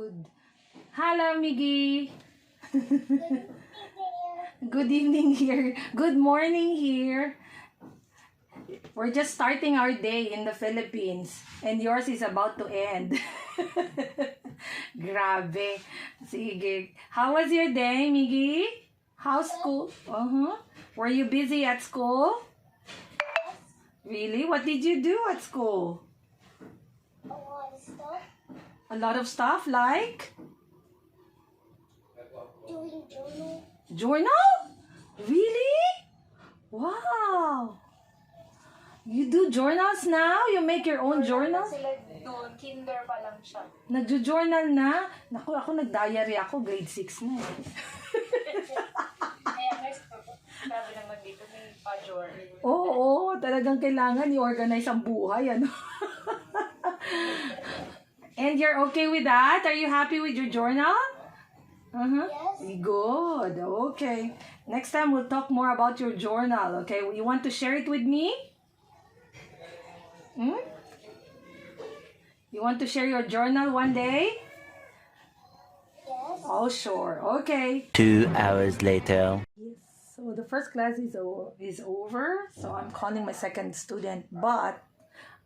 Good. Hello, Miggy. Good evening here. Good morning here. We're just starting our day in the Philippines. And yours is about to end. Grabe. Sige. How was your day, Miggy? How's school? Were you busy at school? Really? What did you do at school? A lot of stuff. A lot of stuff like? Doing journal. Journal? Really? Wow. You do journals now? You make your own journal? Sila doon, kinder pa lang siya. Nagjo-journal na? Naku, ako nag-diary ako, grade 6 na eh. Kaya guys, sabi naman dito may pa-journal. Oo, talagang kailangan i-organize ang buhay, ano? And you're okay with that? Are you happy with your journal? Yes. Good. Okay. Next time we'll talk more about your journal. Okay. You want to share it with me? You want to share your journal one day? Yes. Oh, sure. Okay. 2 hours later. Yes. So the first class is over. So I'm calling my second student, but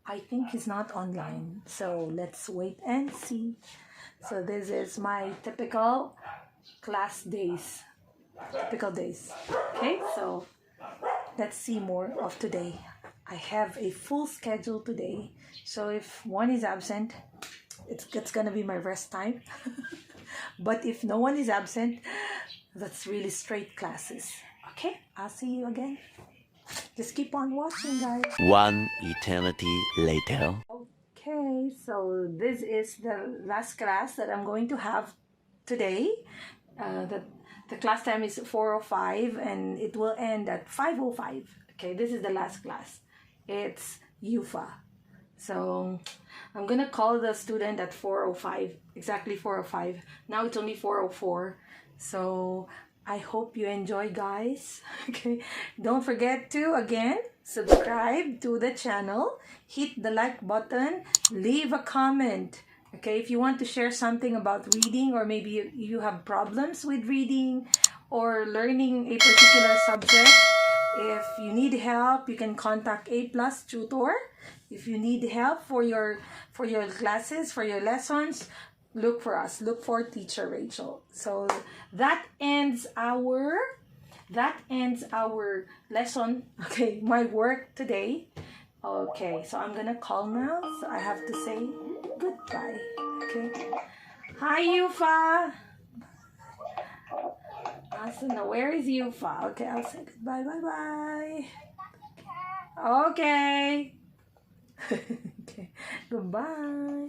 I think he's not online. So let's wait and see. So this is my typical class days. Typical days. Okay, so let's see more of today. I have a full schedule today. So if one is absent, it's gonna be my rest time. But if no one is absent, that's really straight classes. Okay, I'll see you again. Just keep on watching, guys. 1 eternity later. Okay, so this is the last class that I'm going to have today. The class time is 4:05 and it will end at 5:05. Okay, this is the last class. It's UFA. So I'm gonna call the student at 4:05, exactly 4:05. Now it's only 4:04. So I hope you enjoy, guys. Okay, don't forget to again subscribe to the channel, hit the like button, leave a comment. Okay, if you want to share something about reading, or maybe you have problems with reading or learning a particular subject, if you need help, you can contact A+ Tutor. If you need help for your classes, for your lessons, look for us. Look for Teacher Rachel. So that ends our lesson. Okay, my work today. Okay, so I'm gonna call now. So I have to say goodbye. Okay. Hi, Yufa. Awesome. Now, where is Yufa? Okay, I'll say goodbye. Bye-bye. Okay. Okay. Goodbye.